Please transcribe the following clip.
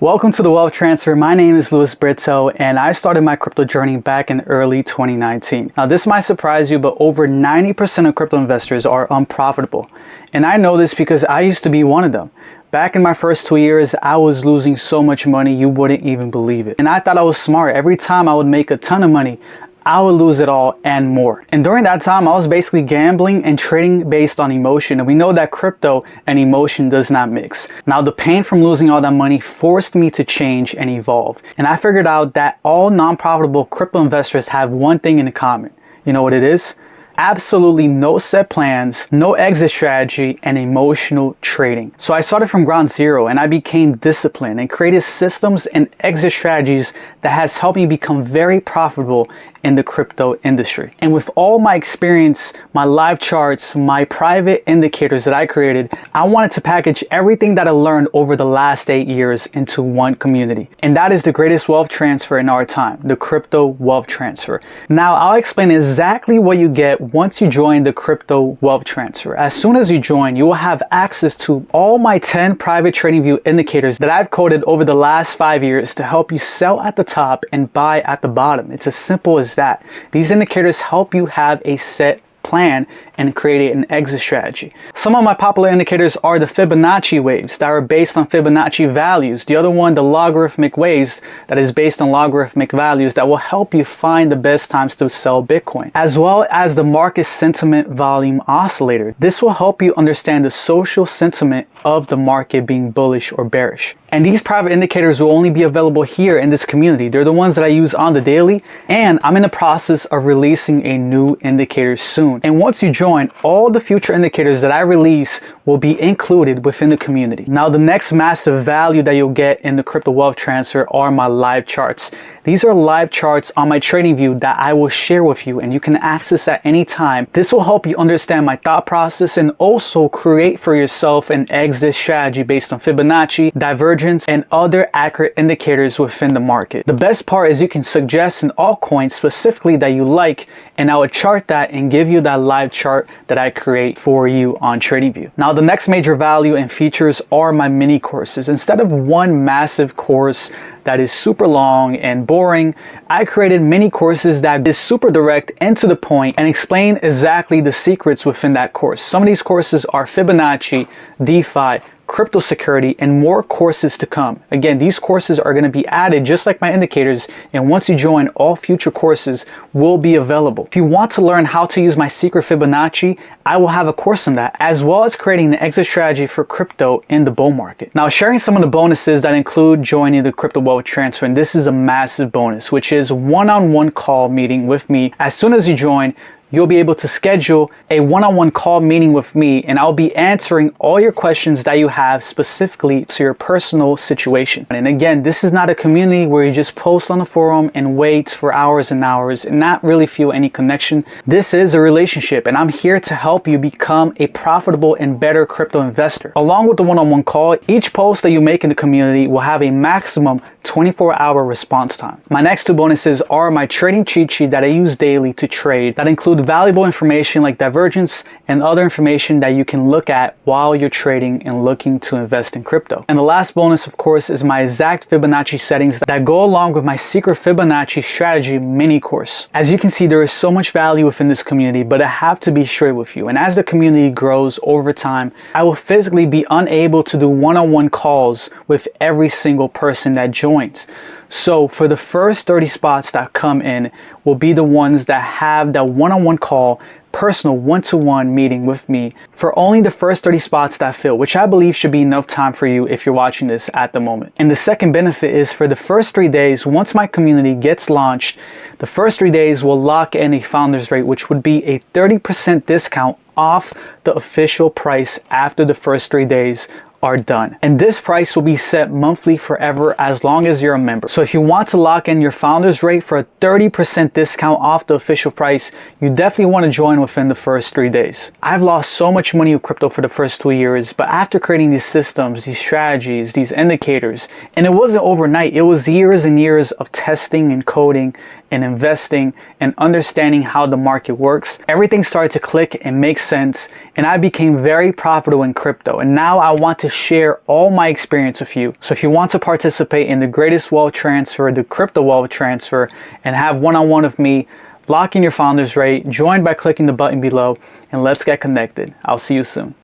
Welcome to the Wealth Transfer. My name is Louis Brito and I started my crypto journey back in early 2019. Now this might surprise you, but over 90% of crypto investors are unprofitable. And I know this because I used to be one of them. Back in my first 2 years, I was losing so much money you wouldn't even believe it. And I thought I was smart. Every time I would make a ton of money, I would lose it all and more. And during that time, I was basically gambling and trading based on emotion. And we know that crypto and emotion does not mix. Now, the pain from losing all that money forced me to change and evolve. And I figured out that all non-profitable crypto investors have one thing in common. You know what it is? Absolutely no set plans, no exit strategy, and emotional trading. So I started from ground zero and I became disciplined and created systems and exit strategies that has helped me become very profitable in the crypto industry. And with all my experience, my live charts, my private indicators that I created, I wanted to package everything that I learned over the last 8 years into one community. And that is the greatest wealth transfer in our time, the crypto wealth transfer. Now, I'll explain exactly what you get once you join the crypto wealth transfer. As soon as you join, you will have access to all my 10 private trading view indicators that I've coded over the last 5 years to help you sell at the top and buy at the bottom. It's as simple as that. These indicators help you have a set plan and create an exit strategy. Some of my popular indicators are the Fibonacci waves that are based on Fibonacci values. The other one, the logarithmic waves, that is based on logarithmic values that will help you find the best times to sell Bitcoin, as well as the market sentiment volume oscillator. This will help you understand the social sentiment of the market being bullish or bearish. And these private indicators will only be available here in this community. They're the ones that I use on the daily, and I'm in the process of releasing a new indicator soon. And once you join, all the future indicators that I release will be included within the community. Now, the next massive value that you'll get in the crypto wealth transfer are my live charts. These are live charts on my trading view that I will share with you and you can access at any time. This will help you understand my thought process and also create for yourself an exit strategy based on Fibonacci, Divergence, and other accurate indicators within the market. The best part is you can suggest an altcoin specifically that you like, and I would chart that and give you that live chart that I create for you on TradingView. Now, the next major value and features are my mini courses. Instead of one massive course that is super long and boring, I created mini courses that is super direct and to the point and explain exactly the secrets within that course. Some of these courses are Fibonacci, DeFi, crypto security, and more courses to come. Again, these courses are going to be added just like my indicators, and once you join, all future courses will be available. If you want to learn how to use my secret Fibonacci, I will have a course on that, as well as creating the exit strategy for crypto in the bull market. Now, sharing some of the bonuses that include joining the crypto wealth transfer, and this is a massive bonus, which is one-on-one call meeting with me. As soon as you join, you'll be able to schedule a one-on-one call meeting with me, and I'll be answering all your questions that you have specifically to your personal situation. And again, this is not a community where you just post on the forum and wait for hours and hours and not really feel any connection. This is a relationship, and I'm here to help you become a profitable and better crypto investor. Along with the one-on-one call, each post that you make in the community will have a maximum 24-hour response time. My next two bonuses are my trading cheat sheet that I use daily to trade that include valuable information like Divergence and other information that you can look at while you're trading and looking to invest in crypto. And the last bonus, of course, is my exact Fibonacci settings that go along with my secret Fibonacci strategy mini course. As you can see, there is so much value within this community, but I have to be straight with you. And as the community grows over time, I will physically be unable to do one-on-one calls with every single person that joins. So for the first 30 spots that come in will be the ones that have that one-on-one call, personal one-to-one meeting with me for only the first 30 spots that fill, which I believe should be enough time for you if you're watching this at the moment. And the second benefit is for the first 3 days, once my community gets launched, the first 3 days will lock in a founder's rate, which would be a 30% discount off the official price after the first 3 days are done. And this price will be set monthly forever as long as you're a member. So if you want to lock in your founder's rate for a 30% discount off the official price, you definitely want to join within the first 3 days. I've lost so much money with crypto for the first 2 years, but after creating these systems, these strategies, these indicators, and it wasn't overnight, it was years and years of testing and coding and investing and understanding how the market works, everything started to click and make sense, and I became very profitable in crypto. And now I want to share all my experience with you. So if you want to participate in the greatest wealth transfer, the crypto wealth transfer, and have one-on-one with me, lock in your founder's rate, join by clicking the button below, and let's get connected. I'll see you soon.